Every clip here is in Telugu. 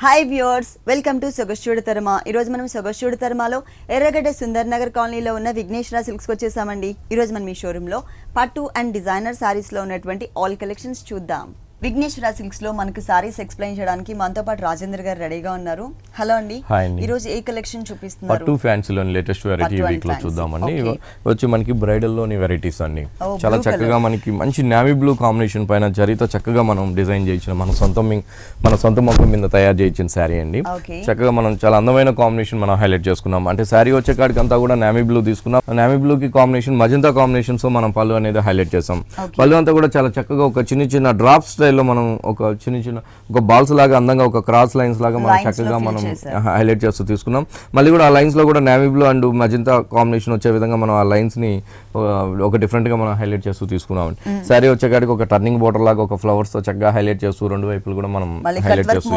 Hi viewers, welcome to Sogaschudu Tarama. ఈరోజు మనం సొగస్చూడు తరమలో ఎర్రగడ్డ సుందర్ నగర్ కాలనీలో ఉన్న విఘ్నేశ్వర సిల్క్స్కి వచ్చేసామండి. ఈరోజు మనం ఈ షోరూంలో పట్టు అండ్ డిజైనర్ సారీస్లో ఉన్నటువంటి ఆల్ కలెక్షన్స్ చూద్దాం. విఘ్నేశ్వర సిల్క్స్ లో మనకి సారీస్ ఎక్స్ప్లెయిన్ చేయడానికి మనతో పాటు రాజేంద్ర గారు రెడీగా ఉన్నారు. హలో అండి. ఈ రోజు ఏ కలెక్షన్ చూపిస్తున్నారు? పట్టు ఫ్యాన్సీలోని లేటెస్ట్ వెరైటీ వీక్ లో చూద్దామండి. వచ్చి మనకి బ్రైడల్ లోని వెరైటీస్ అన్ని చాలా చక్కగా మనకి మంచి నావీ బ్లూ కాంబినేషన్ పైన జరీతో చక్కగా మనం డిజైన్ చేయించిన మన సొంత మొక్క మీద తయారు చేయించిన శారీ అండి. చక్కగా మనం చాలా అందమైన కాంబినేషన్ మనం హైలైట్ చేసుకున్నాం. అంటే శారీ వచ్చే కాడికి అంతా కూడా నావీ బ్లూ తీసుకున్నాం. నావీ బ్లూ కి కాంబినేషన్ మజంతా కాంబినేషన్స్ మనం పళ్ళు అనేది హైలైట్ చేసాం. పళ్ళు అంతా కూడా చాలా చక్కగా ఒక చిన్న డ్రాప్ స్టైల్లో మనం ఒక చిన్న ఒక బాల్స్ లాగా అందంగా ఒక క్రాస్ లైన్స్ లాగా మనం చక్కగా మనం హైలైట్ చేస్తూ తీసుకున్నాం. మళ్ళీ కూడా ఆ లైన్స్ లో కూడా navy blue and magenta combination వచ్చే విధంగా మనం ఆ లైన్స్ ని ఒక డిఫరెంట్ గా మనం హైలైట్ చేస్తూ తీసుకున్నాం. శారీ వచ్చేకాడికి ఒక టర్నింగ్ బోర్డర్ లాగా ఒక ఫ్లవర్స్ తో చక్కగా హైలైట్ చేస్తూ రెండు వైపులు కూడా మనం హైలైట్ చేస్తూ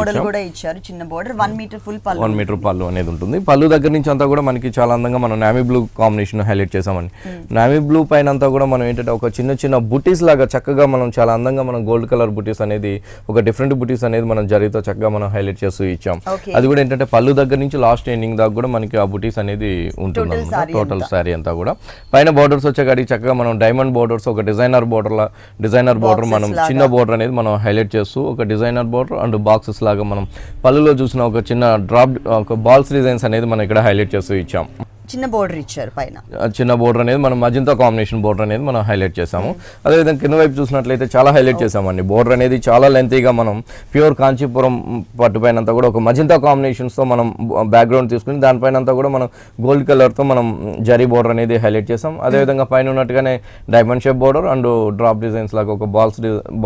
చిన్న బోర్డర్ 1 మీటర్ ఫుల్ పళ్ళు 1 మీటర్ పళ్ళు అనేది ఉంటుంది. పళ్ళు దగ్గర నుంచి అంతా కూడా మనకి చాలా అందంగా మనం నావీ బ్లూ కాంబినేషన్ హైలైట్ చేసామండి. నావీ బ్లూ పైన అంతా కూడా మనం ఏంటంటే ఒక చిన్న బుటీస్ లాగా చక్కగా మనం చాలా అందంగా మనం గోల్డ్ కలర్ బుటీస్ అనేది ఒక డిఫరెంట్ బుటీస్ అనేది మనం జరీతో చక్కగా మనం హైలైట్ చేస్తూ ఇచ్చాం. అది కూడా ఏంటంటే పళ్ళు దగ్గర నుంచి లాస్ట్ ఎండింగ్ దాకా కూడా మనకి ఆ బుటీస్ అనేది ఉంటుంది అన్నమాట. టోటల్ శారీ అంతా కూడా పైన బోర్డర్స్ వచ్చేకాడికి చక్కగా మనం డైమండ్ బోర్డర్స్ ఒక డిజైనర్ బోర్డర్ మనం చిన్న బోర్డర్ అనేది మనం హైలైట్ చేస్తూ ఒక డిజైనర్ బోర్డర్ అండ్ బాక్సెస్ లాగా మనం పళ్ళులో చూసిన ఒక చిన్న డ్రాప్ ఒక బాల్స్ డిజైన్స్ అనేది మనం ఇక్కడ హైలైట్ చేస్తూ ఇచ్చాం. చిన్న బోర్డర్ ఇచ్చారు. పైన చిన్న బోర్డర్ అనేది మనం మజంతా కాంబినేషన్ బోర్డర్ అనేది మనం హైలైట్ చేసాము. అదేవిధంగా కింద వైపు చూసినట్లయితే చాలా హైలైట్ చేసామండి. బోర్డర్ అనేది చాలా లెంతీగా మనం ప్యూర్ కాంచీపురం పట్టు పైన అంతా కూడా ఒక మజంతా కాంబినేషన్స్ తో మనం బ్యాక్గ్రౌండ్ తీసుకుని దానిపైన అంతా కూడా మనం గోల్డ్ కలర్ తో మనం జరీ బోర్డర్ అనేది హైలైట్ చేసాం. అదేవిధంగా పైన ఉన్నట్టుగానే diamond shape border and drop designs లాగా ఒక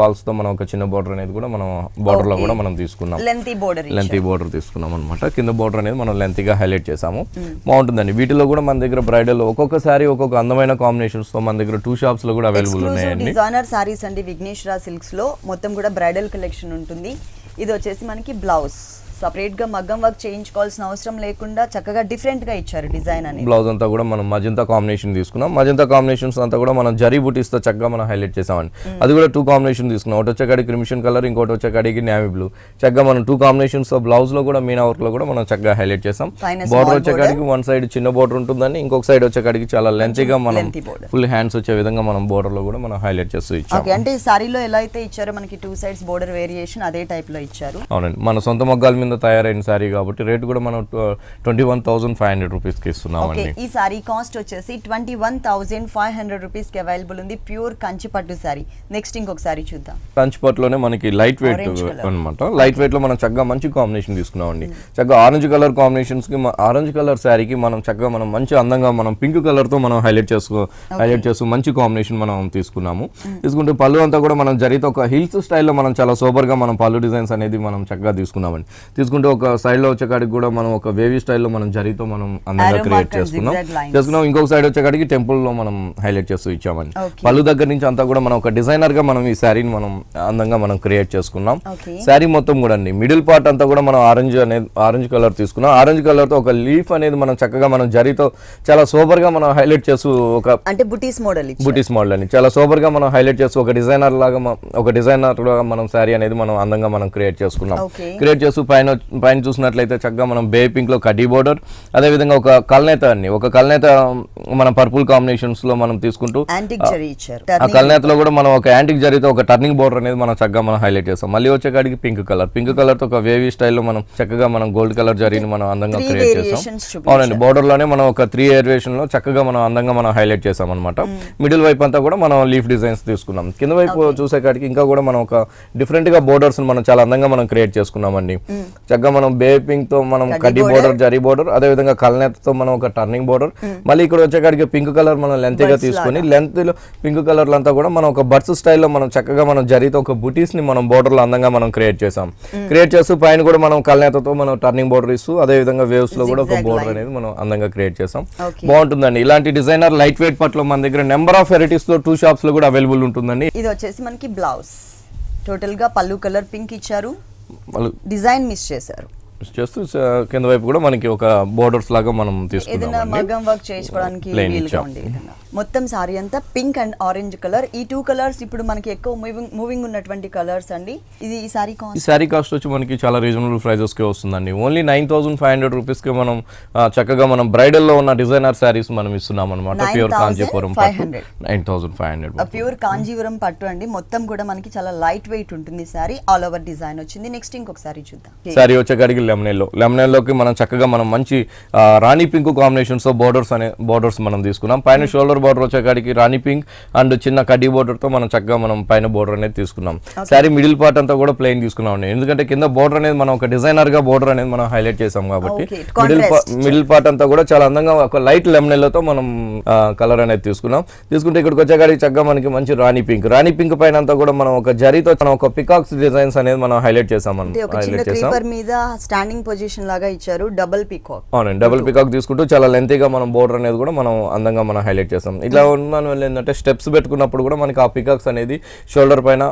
బాల్స్ తో మనం ఒక చిన్న బోర్డర్ అనేది కూడా మనం బోర్డర్ లో కూడా మనం తీసుకున్నాం. లెంతీ బోర్డర్ తీసుకున్నాం అనమాట. కింద బోర్డర్ అనేది మనం లెంతీగా హైలైట్ చేసాము. బాగుంటుందండి. వీటిలో కూడా మన దగ్గర బ్రైడల్ ఒక్కొక్కసారి ఒక్కొక్క అందమైన కాంబినేషన్స్ తో మన దగ్గర 2 షాప్స్ లో కూడా అవైలబుల్ ఉన్నాయండి. డిజైనర్ సారీస్ అండి విఘ్నేశ్వర సిల్క్స్ లో మొత్తం కూడా బ్రైడల్ కలెక్షన్ ఉంటుంది. ఇది వచ్చేసి మనకి బ్లౌజ్ సపరేట్ గా మగ్గం వర్క్ చేయించుకోవాల్సిన అవసరం లేకుండా చక్కగా డిఫరెంట్ గా ఇచ్చారు డిజైన్ అని. బ్లౌజ్ అంతా కూడా మనం మజంతా కాంబినేషన్ తీసుకున్నాం. మజంతా కాంబినేషన్స్ అంతా కూడా మనం జరీ బూటీస్ తో చక్కగా మనం హైలైట్ చేసామండి. అది కూడా 2 కాంబినేషన్ తీసుకున్నాం. ఒకటి వచ్చేకాడికి క్రిమిషన్ కలర్, ఇంకోటి వచ్చేకాడికి నావీ బ్లూ. చక్కగా మనం 2 కాంబినేషన్స్ తో బ్లౌజ్ లో కూడా మీనా వర్క్ లో కూడా మనం చక్కగా హైలైట్ చేసాం. బోర్డర్ వచ్చేకాడికి 1 సైడ్ చిన్న బోర్డర్ ఉంటుందని, ఇంకొక సైడ్ వచ్చేకాడికి చాలా లెంతీగా మనం ఫుల్ హ్యాండ్స్ వచ్చే విధంగా మనం బోర్డర్ లో కూడా మనం హైలైట్ చేస్తూ ఇచ్చాం. అంటే సారీలో ఎలా అయితే ఇచ్చారో మనకి 2 సైడ్స్ బోర్డర్ వేరియేషన్ అదే టైప్ లో ఇచ్చారు. అవునండి. మన సొంత మగ్గాల మీద తయారైన సారీ కాబట్టి రేట్ కూడా మనం 21,500 రూపీస్ కి ఇస్తున్నామండి. ఈ సారీ కాస్ట్ వచ్చేసి 21,500 రూపీస్ కి అవైలబుల్ ఉంది. ప్యూర్ కంచి పట్టు సారీ. నెక్స్ట్ ఇంకొక సారీ చూద్దాం. కంచి పట్టులోనే మనకి లైట్ వెయిట్ అన్నమాట. లైట్ వెయిట్ లో మనం చక్కగా మంచి కాంబినేషన్ తీసుకున్నామండి. చక్కగా ఆరెంజ్ కలర్ కాంబినేషన్స్ కి ఆరెంజ్ కలర్ శారీకి మనం చక్కగా మనం మంచి అందంగా మనం పింక్ కలర్ తో మనం హైలైట్ చేస్తూ మంచి కాంబినేషన్ మనం తీసుకున్నాము. తీసుకుంటే పళ్ళు అంతా కూడా మనం జరీతో ఒక హిల్స్ స్టైల్లో మనం చాలా సూపర్ గా మనం పళ్ళు డిజైన్స్ అనేది మనం చక్కగా తీసుకున్నామండి. తీసుకుంటే ఒక సైడ్ లో వచ్చేకాడికి కూడా మనం ఒక వేవీ స్టైల్లో మనం జరీతో మనం అందంగా క్రియేట్ చేసుకున్నాం. ఇంకొక సైడ్ వచ్చేకాడికి టెంపుల్ లో మనం హైలైట్ చేస్తూ ఇచ్చామండి. పళ్ళు దగ్గర నుంచి అంతా కూడా మనం ఒక డిజైనర్ గా మనం ఈ శారీని మనం అందంగా మనం క్రియేట్ చేసుకున్నాం. శారీ మొత్తం కూడా అండి మిడిల్ పార్ట్ అంతా కూడా మనం ఆరెంజ్ కలర్ తీసుకున్నాం. ఆరెంజ్ కలర్ తో ఒక లీఫ్ అనేది మనం చక్కగా మనం జరీతో చాలా సూపర్ గా మనం హైలైట్ చేస్తూ ఒక అంటే బుటీస్ మోడల్ అని చాలా సూపర్ గా మనం హైలైట్ చేస్తూ ఒక డిజైనర్ లాగా మనం శారీ అనేది మనం అందంగా మనం క్రియేట్ చేసుకున్నాం. క్రియేట్ చేస్తూ పైన చూసినట్లయితే చక్కగా మనం బే పింక్ లో కడ్డీ బోర్డర్, అదే విధంగా ఒక కల్నేత మన పర్పుల్ కాంబినేషన్స్ లో మనం తీసుకుంటూ ఆ కల్నేతలో కూడా మనం ఒక యాంటిక్ జరీతో ఒక టర్నింగ్ బోర్డర్ అనేది మనం చక్కగా మనం హైలైట్ చేస్తాం. మళ్ళీ వచ్చేకాడికి పింక్ కలర్ తో ఒక వేవీ స్టైల్లో మనం చక్కగా మనం గోల్డ్ కలర్ జరీని మనం అందంగా క్రియేట్ చేస్తాం. అవునండి. బోర్డర్ లోనే మనం ఒక 3 ఏరియేషన్ లో చక్కగా మనం అందంగా మనం హైలైట్ చేసాం అనమాట. మిడిల్ వైపు అంతా కూడా మనం లీఫ్ డిజైన్స్ తీసుకున్నాం. కింద వైపు చూసేకాడికి ఇంకా కూడా మనం ఒక డిఫరెంట్ గా బోర్డర్స్ మనం చాలా అందంగా మనం క్రియేట్ చేసుకున్నామండి. చక్కగా మనం బే పింక్ తో మనం కడ్డీ బోర్డర్, జరీ బోర్డర్, అదే విధంగా కల్నేతతో మనం ఒక టర్నింగ్ బోర్డర్, మళ్ళీ ఇక్కడ వచ్చేకాడికి పింక్ కలర్ మనం లెంత్ గా తీసుకొని లెంత్ లో పింక్ కలర్ అంతా కూడా మనం ఒక బర్డ్స్ స్టైల్లో మనం చక్కగా మనం జరీతో ఒక బుటీస్ ని మనం బోర్డర్ లో అందంగా మనం క్రియేట్ చేసాం. క్రియేట్ చేస్తూ పైన కూడా మనం కల్నేతతో మనం టర్నింగ్ బోర్డర్ ఇస్తూ అదే విధంగా వేవ్స్ లో కూడా ఒక బోర్డర్ అనేది మనం అందంగా క్రియేట్ చేసాం. బాగుంటుందండి. ఇలాంటి డిజైనర్ లైట్ వెయిట్ పట్లో మన దగ్గర నెంబర్ ఆఫ్ వెరైటీస్ లో 2 షాప్స్ లో కూడా అవైలబుల్ ఉంటుందండి. ఇది వచ్చేసి మనకి బ్లౌజ్ టోటల్ గా పళ్ళు కలర్ పింక్ ఇచ్చారు, డిజైన్ మిస్ చేశారు. చేస్తూ కింద వైపు కూడా మనకి ఒక బోర్డర్స్ లాగా మనం తీసుకున్నాం. మగ్గం వర్క్ చేసుకోవడానికి మొత్తం సారీ అంతా పింక్ అండ్ ఆరెంజ్ కలర్. ఈ 2 కలర్స్ ఇప్పుడు మనకి ఎక్కువ మూవింగ్ ఉన్నటువంటి కలర్స్ అండి. ఇది ఈ సారీ ఈ సారీ కాస్ట్ వచ్చి మనకి చాలా రీజనబుల్ ప్రైజెస్ కి వస్తుందండి. ఓన్లీ 9500 రూపీస్ కి మనం చక్కగా మనం బ్రైడల్ లో ఉన్న డిజైనర్ సారీస్ మనం ఇస్తున్నాం అనమాట. ప్యూర్ కాంజీపురం పట్టు 9500. ప్యూర్ కాంజీపురం పట్టు అండి. మొత్తం కూడా మనకి చాలా లైట్ వెయిట్ ఉంటుంది సారీ. ఆల్ ఓవర్ డిజైన్ వచ్చింది. నెక్స్ట్ ఇంకొక సారీ చూద్దాం. సారీ వచ్చేకాడికి లెమనేల్లోకి మనం చక్కగా మనం మంచి రాణి పింక్ కాంబినేషన్స్ తో బోర్డర్స్ మనం తీసుకున్నాం. పైన షోల్డర్ బోర్డర్ వచ్చేకాడికి రాణి పింక్ అండ్ చిన్న కడ్డీ బోర్డర్ తో మనం చక్కగా మనం పైన బోర్డర్ అనేది తీసుకున్నాం. సారీ మిడిల్ పార్ట్ అంతా కూడా ప్లెయిన్ తీసుకున్నాం అండి. ఎందుకంటే కింద బోర్డర్ అనేది మనం ఒక డిజైనర్ గా బోర్డర్ అనేది మనం హైలైట్ చేసాం కాబట్టి మిడిల్ పార్ట్ అంతా కూడా చాలా అందంగా ఒక లైట్ లెమనేల్తో మనం కలర్ అనేది తీసుకుంటే ఇక్కడికి వచ్చేకాడికి చక్కగా మనకి మంచి రాణి పింక్ పైన అంతా కూడా మనం ఒక జరీతో ఒక పికాక్స్ డిజైన్స్ అనేది మనం హైలైట్ చేసాం. మీద స్టాండింగ్ పొజిషన్ లాగా ఇచ్చారు. Double peacock. అవునండి, డబుల్ పికాక్ తీసుకుంటూ చాలా లెంతీగా మనం బోర్డర్ అనేది కూడా మనం అందంగా మనం హైలైట్ చేస్తాం. ఇట్లా ఉన్నాను ఏంటంటే స్టెప్స్ పెట్టుకున్నప్పుడు కూడా మనకి ఆ పికాక్స్ అనేది షోల్డర్ పైన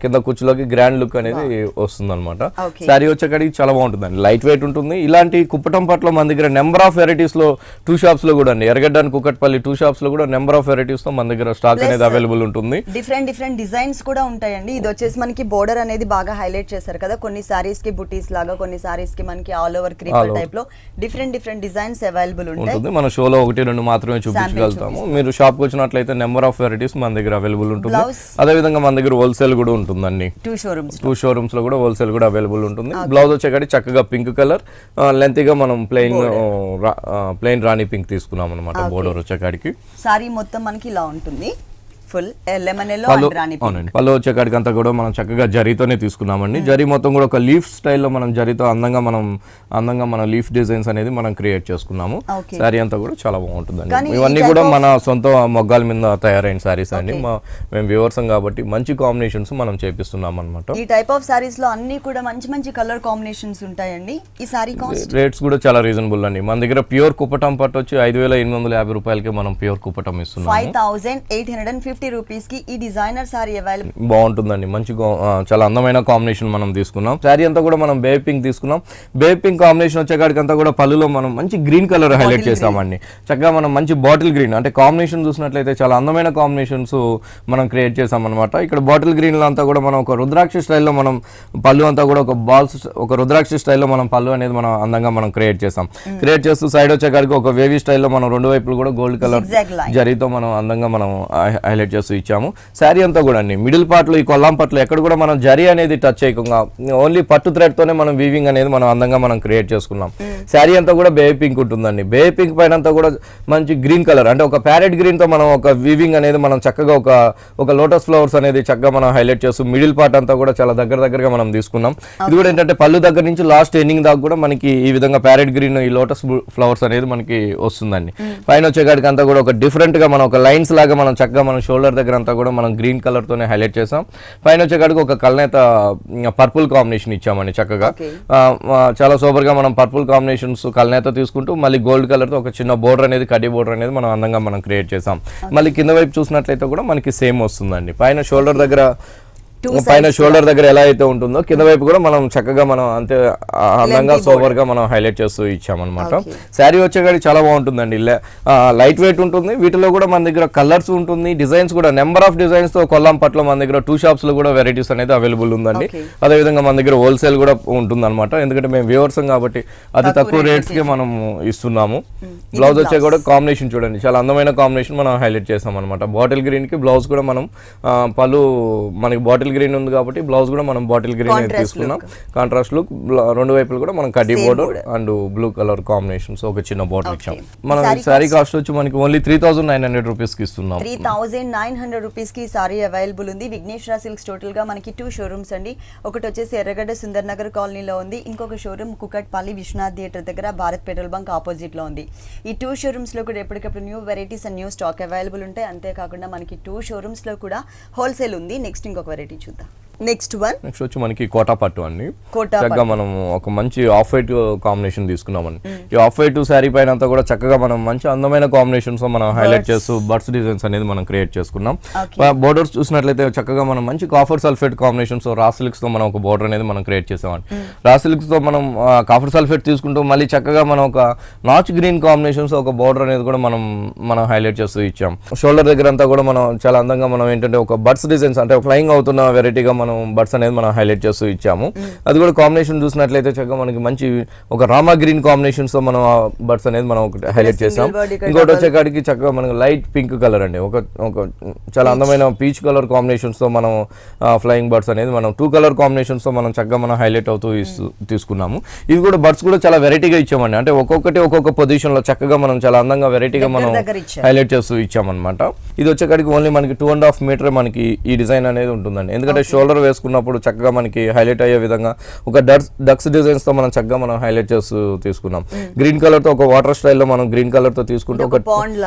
కింద కుచ్చులోకి గ్రాండ్ లుక్ అనేది వస్తుంది అనమాట. శారీ వచ్చేకాడికి చాలా బాగుంటుందండి. లైట్ వెయిట్ ఉంటుంది. ఇలాంటి కుప్పటం పట్ల మన దగ్గర నెంబర్ ఆఫ్ వెరైటీస్ లో 2 షాప్స్ లో కూడా అండి, ఎర్రగడ్డ అండ్ కుక్కట్పల్లి 2 షాప్స్ లో కూడా నెంబర్ ఆఫ్ వెరైటీస్ తో మన దగ్గర స్టాక్ అనేది అవైలబుల్ ఉంటుంది. డిఫరెంట్ డిజైన్స్ కూడా ఉంటాయండి. ఇది వచ్చేసి మనకి బోర్డర్ అనేది బాగా హైలైట్ చేశారు కదా. కొన్ని సారీస్ కి బుటీస్ లాగా, కొన్ని సారీస్ కి మనకి ఆల్ ఓవర్ క్రీపర్ టైప్ లో డిఫరెంట్ డిజైన్స్ అవైలబుల్ ఉంటుంది. మన షోలో 1-2 మాత్రమే చూపించగలుగుతాము. మీరు షాప్ కి వచ్చినట్లయితే నెంబర్ ఆఫ్ వెరైటీస్ మన దగ్గర అవైలబుల్ ఉంటుంది. అదే విధంగా మన దగ్గర హోల్సేల్ కూడా ఉంటుందండి. 2 షోరూమ్స్ లో కూడా హోల్సేల్ కూడా అవైలబుల్ ఉంటుంది. బ్లౌజ్ వచ్చేకాడి చక్కగా పింక్ కలర్ లెంతీగా మనం ప్లెయిన్ రాణి పింక్ తీసుకున్నాం అనమాట. బోర్డర్ వచ్చేకాడికి సారీ మొత్తం మనకి ఇలా ఉంటుంది. ఫుల్ లెమన్ ఎల్లో పళ్ళు అండ్ రాణి పింక్. అవునండి, పళ్ళు వచ్చేకాడికి అంతా కూడా మనం చక్కగా జరీతోనే తీసుకున్నామండి. జరీ మొత్తం కూడా ఒక లీఫ్ స్టైల్లో మనం జరీతో అందంగా మన లీఫ్ డిజైన్స్ అనేది మనం క్రియేట్ చేసుకున్నాము. సారీ అంతా కూడా చాలా బాగుంటుందండి. ఇవన్నీ కూడా మన సొంత మొగ్గాల మీద తయారైన సారీస్ అండి. మేము వ్యూవర్సం కాబట్టి మంచి కాంబినేషన్స్ మనం చేపిస్తున్నాం అనమాట. ఈ టైప్ ఆఫ్ సారీస్ లో అన్ని కూడా మంచి కలర్ కాంబినేషన్స్ ఉంటాయండి. ఈ సారీ కాస్ట్ రేట్స్ కూడా చాలా రీజనబుల్ అండి. మన దగ్గర ప్యూర్ కుప్పటం పట్టు వచ్చి 5850 రూపాయలకి మనం ప్యూర్ కుప్పటం ఇస్తున్నాం. 5850 రూపీస్ కి ఈ డిజైనర్ సారీ అవైలబుల్. బాగుంటుందండి. మంచి చాలా అందమైన కాంబినేషన్ మనం తీసుకున్నాం. సారీ అంతా కూడా మనం బేబీ పింక్ తీసుకున్నాం. బేబీ పింక్ కాంబినేషన్ వచ్చేకాడికి అంతా కూడా పళ్ళులో మనం మంచి గ్రీన్ కలర్ హైలైట్ చేసామండి. చక్కగా మనం మంచి బాటిల్ గ్రీన్ అంటే కాంబినేషన్ చూసినట్లయితే చాలా అందమైన కాంబినేషన్స్ మనం క్రియేట్ చేసాం అనమాట. ఇక్కడ బాటిల్ గ్రీన్ లో అంతా కూడా మనం ఒక రుద్రాక్ష స్టైల్లో మనం పళ్ళు అంతా కూడా ఒక రుద్రాక్ష స్టైల్లో మనం పళ్ళు అనేది మనం అందంగా మనం క్రియేట్ చేసాం. క్రియేట్ చేస్తూ సైడ్ వచ్చేకాడికి ఒక వేవీ స్టైల్లో మనం 2 వైపులు కూడా గోల్డ్ కలర్ జరీతో మనం అందంగా మనం హైలైట్ చేస్తూ ఇచ్చాము. శారీ అంతా కూడా అండి మిడిల్ పార్ట్ లో ఈ కొల్లాం పట్లు ఎక్కడ కూడా మనం జరీ అనేది టచ్ చేయకుండా ఓన్లీ పట్టు థ్రెడ్ తోనే మనం వీవింగ్ అనేది మనం అందంగా మనం క్రియేట్ చేసుకున్నాం. శారీ అంతా కూడా బేబీ పింక్ ఉంటుందండి. బేబీ పింక్ పైన అంతా కూడా మంచి గ్రీన్ కలర్ అంటే ఒక ప్యారెట్ గ్రీన్ తో మనం ఒక వీవింగ్ అనేది మనం చక్కగా ఒక లోటస్ ఫ్లవర్స్ అనేది చక్కగా మనం హైలైట్ చేస్తూ మిడిల్ పార్ట్ అంతా కూడా చాలా దగ్గరగా మనం తీసుకున్నాం. ఇది కూడా ఏంటంటే పళ్ళు దగ్గర నుంచి లాస్ట్ ఎండింగ్ దాకా కూడా మనకి ఈ విధంగా ప్యారెట్ గ్రీన్ ఈ లోటస్ ఫ్లవర్స్ అనేది మనకి వస్తుందండి. పైన వచ్చేకాడికి అంతా కూడా ఒక డిఫరెంట్ గా మనం ఒక లైన్స్ లాగా మనం చక్కగా మనం షోల్డర్ దగ్గర అంతా కూడా మనం గ్రీన్ కలర్ తోనే హైలైట్ చేసాం. పైన వచ్చేకాడికి ఒక కల్నేత పర్పుల్ కాంబినేషన్ ఇచ్చామండి. చక్కగా చాలా సూపర్ గా మనం పర్పుల్ కాంబినేషన్స్ కల్నేత తీసుకుంటూ మళ్ళీ గోల్డ్ కలర్ తో ఒక చిన్న బోర్డర్ అనేది కడ్డీ బోర్డర్ అనేది మనం అందంగా మనం క్రియేట్ చేసాం. మళ్ళీ కింద వైపు చూసినట్లయితే కూడా మనకి సేమ్ వస్తుందండి. పైన షోల్డర్ దగ్గర ఎలా అయితే ఉంటుందో కింద వైపు కూడా మనం చక్కగా మనం అంతే అందంగా సోబర్ గా మనం హైలైట్ చేస్తూ ఇచ్చామన్నమాట. శారీ వచ్చేకాడి చాలా బాగుంటుందండి. లైట్ వెయిట్ ఉంటుంది. వీటిలో కూడా మన దగ్గర కలర్స్ ఉంటుంది. డిజైన్స్ కూడా నెంబర్ ఆఫ్ డిజైన్స్ తో కొల్లాం పట్ల మన దగ్గర 2 షాప్స్ లో కూడా వెరైటీస్ అనేది అవైలబుల్ ఉందండి. అదే విధంగా మన దగ్గర హోల్సేల్ కూడా ఉంటుంది అనమాట. ఎందుకంటే మేము వ్యూవర్సం కాబట్టి అతి తక్కువ రేట్స్ కి మనం ఇస్తున్నాము. బ్లౌజ్ వచ్చే కూడా కాంబినేషన్ చూడండి చాలా అందమైన కాంబినేషన్ మనం హైలైట్ చేసాం అనమాట. బాటిల్ గ్రీన్ కి బ్లౌజ్ కూడా మనం పళ్ళు మనకి బాటిల్ గ్రీన్ ఉంది కాబట్టి బ్లౌజ్ కూడా మనం బాటిల్ గ్రీన్ తీసుకున్నాం. కాంట్రాస్ట్ లుక్ 2 వైపులు కూడా మనం కడ్డీ border and blue colour combinations ఒక చిన్న బోర్డర్ ఇచ్చాం. మనం సారీ కాస్ట్ వచ్చి మనకి ఓన్లీ 3900 రూపీస్ కి ఇస్తున్నాం. 3900 రూపీస్ కి సారీ అవైలబుల్ ఉంది. విఘ్నేశ్వర సిల్క్స్ టోటల్ గా మనకి 2 షోరూమ్స్ అండి. ఒకటి వచ్చేసి ఎర్రగడ్డ సుందర్ నగర్ కాలనీలో ఉంది. ఇంకొక షోరూమ్ కుకట్పల్లి విశ్వనాథ్ థియేటర్ దగ్గర భారత్ పెట్రోల్ బంక్ ఆపోజిట్ లో ఉంది. ఈ 2 షోరూమ్స్ లో కూడా ఎప్పటికప్పుడు new varieties and new stock available ఉంటాయి. అంతేకాకుండా మనకి 2 షోరూమ్స్ లో కూడా హోల్సేల్ ఉంది. నెక్స్ట్ ఇంకొక వెరైటీ చూద్దాం. నెక్స్ట్ వచ్చి మనకి కోటా పట్టు అండి. చక్కగా మనం ఒక మంచి ఆఫ్ వైట్ కాంబినేషన్ తీసుకున్నామండి. ఈ ఆఫ్ వైట్ శారీ పైన అంతా కూడా చక్కగా మనం మంచి అందమైన కాంబినేషన్స్ మనం హైలైట్ చేస్తూ బర్డ్స్ డిజైన్స్ అనేది మనం క్రియేట్ చేసుకున్నాం. బోర్డర్స్ చూసినట్లయితే చక్కగా మనం మంచి కాఫర్ సల్ఫేట్ కాంబినేషన్స్ రా సిల్క్స్ తో మనం ఒక బోర్డర్ అనేది మనం క్రియేట్ చేసామండి. రా సిల్క్స్ తో మనం కాఫర్ సల్ఫేట్ తీసుకుంటూ మళ్ళీ చక్కగా మనం ఒక నాచ్ గ్రీన్ కాంబినేషన్స్ ఒక బోర్డర్ అనేది కూడా మనం హైలైట్ చేస్తూ ఇచ్చాం. షోల్డర్ దగ్గర అంతా కూడా మనం చాలా అందంగా మనం ఏంటంటే ఒక బర్డ్స్ డిజైన్స్ అంటే ఫ్లయింగ్ అవుతున్న వెరైటీగా మనం బర్డ్స్ అనేది మనం హైలైట్ చేస్తూ ఇచ్చాము. అది కూడా కాంబినేషన్ చూసినట్లయితే చక్కగా మనకి మంచి ఒక రామా గ్రీన్ కాంబినేషన్స్ తో మనం బర్డ్స్ అనేది మనం హైలైట్ చేసాం. ఇంకోటి వచ్చేకాడికి చక్కగా మనకి లైట్ పింక్ కలర్ అండి, ఒక చాలా అందమైన పీచ్ కలర్ కాంబినేషన్స్ తో మనం ఫ్లయింగ్ బర్డ్స్ అనేది మనం 2 కలర్ కాంబినేషన్స్ తో మనం చక్కగా మనం హైలైట్ అవుతూ తీసుకున్నాము. ఇవి కూడా బర్డ్స్ కూడా చాలా వెరైటీగా ఇచ్చామండి. అంటే ఒక్కొక్కటి ఒక్కొక్క పొజిషన్ లో చక్కగా మనం చాలా అందంగా వెరైటీగా మనం హైలైట్ చేస్తూ ఇచ్చామన్నమాట. ఇది వచ్చేకాడికి ఓన్లీ మనకి 2.5 మీటర్ మనకి ఈ డిజైన్ అనేది ఉంటుందండి. ఎందుకంటే షోల్డర్ వేసుకున్నప్పుడు చక్కగా మనకి హైలైట్ అయ్యే విధంగా ఒక డక్స్ డిజైన్స్ తో మనం చక్కగా మనం హైలైట్ చేస్తూ తీసుకున్నాం. గ్రీన్ కలర్ తో ఒక వాటర్ స్టైల్లో మనం గ్రీన్ కలర్ తో తీసుకుంటే ఒక పాండ్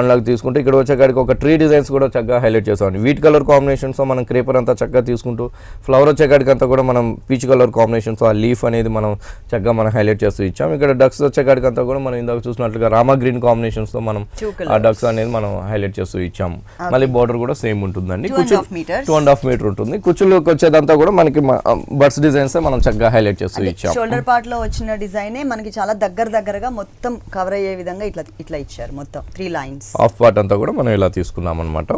లాగా తీసుకుంటే ఇక్కడ వచ్చేకాడికి ఒక ట్రీ డిజైన్స్ కూడా చక్కగా హైలైట్ చేసామండి. వీట్ కలర్ కాంబినేషన్స్ తో మనం క్రేపర్ అంతా చక్కగా తీసుకుంటూ ఫ్లవర్ వచ్చేకాడికి అంతా కూడా మనం పీచ్ కలర్ కాంబినేషన్స్ ఆ లీఫ్ అనేది మనం చక్కగా మనం హైలైట్ చేస్తూ ఇచ్చాం. ఇక్కడ డక్స్ వచ్చేకాడికి అంతా కూడా మనం ఇందాక చూసినట్లుగా రామా గ్రీన్ కాంబినేషన్స్ తో మనం ఆ డక్స్ అనేది మనం హైలైట్ చేస్తూ ఇచ్చాము. మళ్ళీ బోర్డర్ కూడా సేమ్ ఉంటుందండి, 2.5 మీటర్ ఉంటుంది. కుచ్చులోకి వచ్చేదంతా కూడా మనకి బర్డ్స్ డిజైన్స్ మనం చక్కగా హైలైట్ చేస్తూ ఇచ్చాము. షోల్డర్ పార్ట్ లో వచ్చిన డిజైన్ మనకి చాలా దగ్గరగా మొత్తం కవర్ అయ్యే విధంగా ఇట్లా ఇచ్చారు. మొత్తం 3 లైన్స్ హాఫ్ పార్ట్ అంతా కూడా మనం ఇలా తీసుకున్నాం అన్నమాట.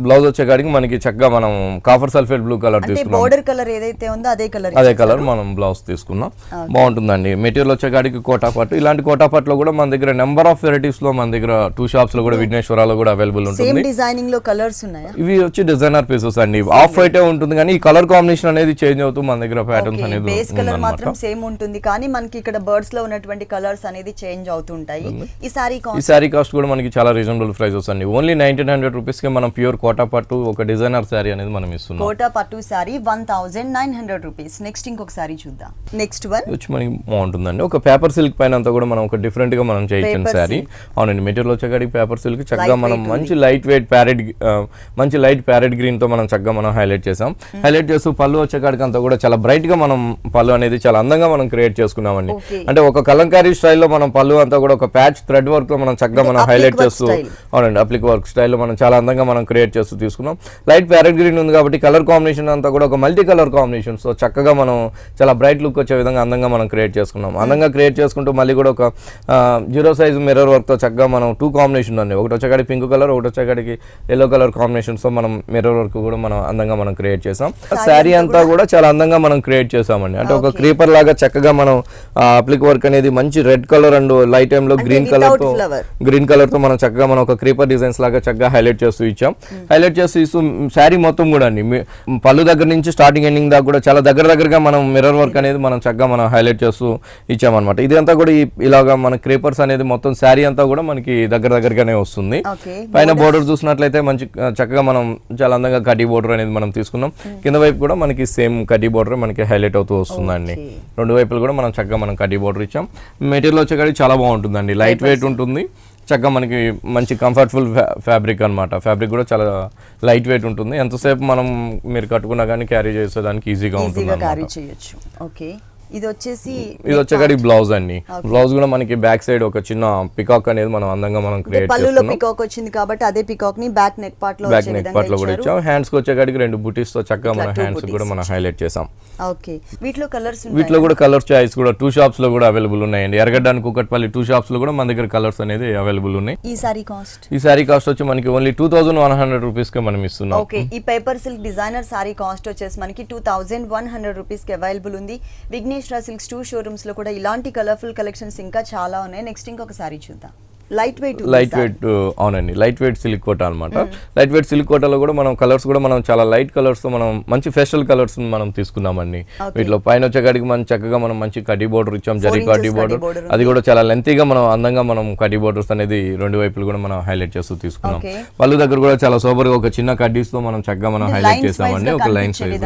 బ్లౌజ్ వచ్చేకాడికి మనకి చక్కగా మనం కాఫర్ సల్ఫేట్ బ్లూ కలర్ తీసుకున్నాం. బోర్డర్ కలర్ ఏదైతే ఉందో అదే కలర్ మనం బ్లౌజ్ తీసుకున్నాం. బాగుంటుందండి. మెటీరియల్ వచ్చేకాడికి కోటా పట్టు. ఇలాంటి కోటా పట్టులో కూడా మన దగ్గర నెంబర్ ఆఫ్ వెరైటీస్ లో మన దగ్గర 2 షాప్స్ లో కూడా విఘ్నేశ్వరాలో కూడా అవైలబుల్ ఉంటుంది. సేమ్ డిజైనింగ్ లో కలర్స్ ఉన్నాయా? ఇవి వచ్చి డిజైనర్ పీసెస్ అండి. ఆఫ్ వైట్ ఉంటుంది కానీ ఈ కలర్ కాంబినేషన్ అనేది చేంజ్ అవుతూ మన దగ్గర ప్యాటర్న్స్ అనేది బేస్ కలర్ మాత్రం సేమ్ ఉంటుంది కానీ మనకి ఇక్కడ బర్డ్స్ లో ఉన్నటువంటి కలర్స్ అనేది చేంజ్ అవుతుంటాయి. ఈ సారీ కాస్ట్ కూడా మనకి చాలా రీజనబుల్ ప్రైసెస్ అండి. ఓన్లీ 1900 రూపీస్ కి మనం ప్యూర్ కోటా పట్టు ఒక డిజైనర్ సారీ అనేది మనం ఇస్తున్నాం. కోటా పట్టు సారీ 1900 రూపీస్. నెక్స్ట్ ఇంకొక సారీ చూద్దాం. నెక్స్ట్ వన్ వచ్చి మనకి బాగుంటుందండి. ఒక పేపర్ సిల్క్ పైన అంతా కూడా మనం ఒక డిఫరెంట్ గా మనం చేయించిన సారీ. అవునండి. మెటీరియల్ వచ్చేకాడికి పేపర్ సిల్క్ చక్కగా మనం మంచి లైట్ ప్యారెట్ గ్రీన్ తో మనం చక్కగా మనం హైలైట్ చేసాం. హైలైట్ చేస్తూ పళ్ళు వచ్చేకాడికి అంతా కూడా చాలా బ్రైట్ గా మనం పళ్ళు అనేది చాలా అందంగా మనం క్రియేట్ చేసుకున్నామండి. అంటే ఒక కలంకారీ స్టైల్లో మనం పళ్ళు అంతా కూడా ఒక ప్యాచ్ థ్రెడ్ వర్క్ లో మనం చక్కగా మనం హైలైట్ చేస్తూ అవునండి అప్లిక్ వర్క్ స్టైల్లో మనం చాలా అందంగా మనం క్రియేట్ చేస్తూ తీసుకున్నాం. లైట్ ప్యారెట్ గ్రీన్ ఉంది కాబట్టి కలర్ కాంబినేషన్ అంతా కూడా ఒక మల్టీ కలర్ కాంబినేషన్ సో చక్కగా మనం చాలా బ్రైట్ లుక్ వచ్చే విధంగా అందంగా మనం క్రియేట్ చేసుకున్నాం. అందంగా క్రియేట్ చేసుకుంటూ మళ్ళీ కూడా ఒక 0 సైజ్ మిర్రర్ వర్క్ తో చక్కగా మనం 2 కాంబినేషన్ ఉంది. ఒకటి వచ్చేకాడికి పింక్ కలర్, ఒకటి వచ్చేకాడికి ఎల్లో కలర్ కాంబినేషన్స్ తో మనం మిర్రర్ వర్క్ కూడా మనం అందంగా మనం క్రియేట్ చేసాం. శారీ అంతా కూడా చాలా అందంగా మనం క్రియేట్ చేసామండి. అంటే ఒక క్రీపర్ లాగా చక్కగా మనం అప్లిక్ వర్క్ అనేది మంచి red colour and light time లో గ్రీన్ కలర్ తో మనం చక్కగా మనం ఒక క్రీపర్ డిజైన్స్ లాగా చక్కగా హైలైట్ చేస్తూ ఇచ్చాం. హైలైట్ చేస్తూ ఇస్తూ శారీ మొత్తం కూడా అండి పళ్ళు దగ్గర నుంచి స్టార్టింగ్ ఎండింగ్ దాకా కూడా చాలా దగ్గరగా మనం మిర్రర్ వర్క్ అనేది మనం చక్కగా మనం హైలైట్ చేస్తూ ఇచ్చామన్నమాట. ఇదంతా కూడా ఇలాగా మన క్రేపర్స్ అనేది మొత్తం శారీ అంతా కూడా మనకి దగ్గరగానే వస్తుంది. పైన బోర్డర్ చూసినట్లయితే మంచి చక్కగా మనం చాలా అందంగా కడ్డీ బోర్డర్ అనేది మనం తీసుకున్నాం. కింద వైపు కూడా మనకి సేమ్ కడ్డీ బోర్డర్ మనకి హైలైట్ అవుతూ వస్తుందండి. 2 వైపులు కూడా మనం చక్కగా మనం కడ్డీ బోర్డర్ ఇచ్చాం. మెటీరియల్ వచ్చేకాడికి చాలా బాగుంటుందండి. లైట్ వెయిట్ ఉంటుంది. చక్కగా మనకి మంచి కంఫర్టబుల్ ఫ్యాబ్రిక్ అనమాట. ఫ్యాబ్రిక్ కూడా చాలా లైట్ వెయిట్ ఉంటుంది. ఎంతసేపు మనం మీరు కట్టుకున్నా కానీ క్యారీ చేసేదానికి ఈజీగా ఉంటుంది. ఇది వచ్చేకాడికి బ్లౌజ్ అండి. బ్లౌజ్ కూడా మనకి బ్యాక్ సైడ్ ఒక చిన్న పికాక్ అనేది మనం అందంగా మనం క్రియేట్ చేసుకున్నాం. పికాక్ వచ్చింది కాబట్టి అదే పికాక్ ని బ్యాక్ నెక్ పార్ట్ లో కూడా ఇచ్చాం. హ్యాండ్స్ కి వచ్చేకాడికి 2 బూటీస్ తో చక్కగా మన హ్యాండ్స్ కూడా మనం హైలైట్ చేసాం. ఓకే. వీటిలో కూడా కలర్ చాయిస్ కూడా 2 షాప్స్ లో కూడా అవైలబుల్ ఉన్నాయండి. ఎర్రగడ్డ కుకట్పల్లి 2 షాప్స్ లో కూడా మన దగ్గర కలర్స్ అనేది అవైలబుల్ ఉన్నాయి. ఈ సారీ కాస్ట్ వచ్చి మనకి ఓన్లీ 2100 రూపీస్ కి మనం ఇస్తున్నాం. ఓకే. ఈ paper silk designer sorry cost వచ్చేసి మనకి 2100 రూపీస్ కి అవైలబుల్ ఉంది. విఘ్నేశ్వర సిల్క్స్ 2 షోరూమ్స్ లో కూడా ఇలాంటి కలర్ఫుల్ కలెక్షన్స్ ఇంకా చాలా ఉన్నాయి. నెక్స్ట్ ఇంకొక సారీ చూద్దాం. లైట్ వెయిట్ అవునండి. లైట్ వెయిట్ సిల్క్ కోట అనమాట. లైట్ వెయిట్ సిల్క్ కోటలో కూడా మనం కలర్స్ కూడా మనం చాలా లైట్ కలర్స్ తో మనం మంచి ఫెస్టల్ కలర్స్ మనం తీసుకున్నామండి. వీటిలో పైన వచ్చేకాడికి మనం చక్కగా మనం మంచి కడ్డీ బోర్డర్ ఇచ్చాం. జరీ కడ్డీ బోర్డర్ అది కూడా చాలా లెంతీగా మనం అందంగా మనం కడ్డీ బోర్డర్స్ అనేది 2 వైపులు కూడా మనం హైలైట్ చేస్తూ తీసుకున్నాం. పళ్ళు దగ్గర కూడా చాలా సూపర్ గా ఒక చిన్న కడ్డీస్ తో మనం చక్కగా మనం హైలైట్ చేసామండి. ఒక లైన్ సైజ్.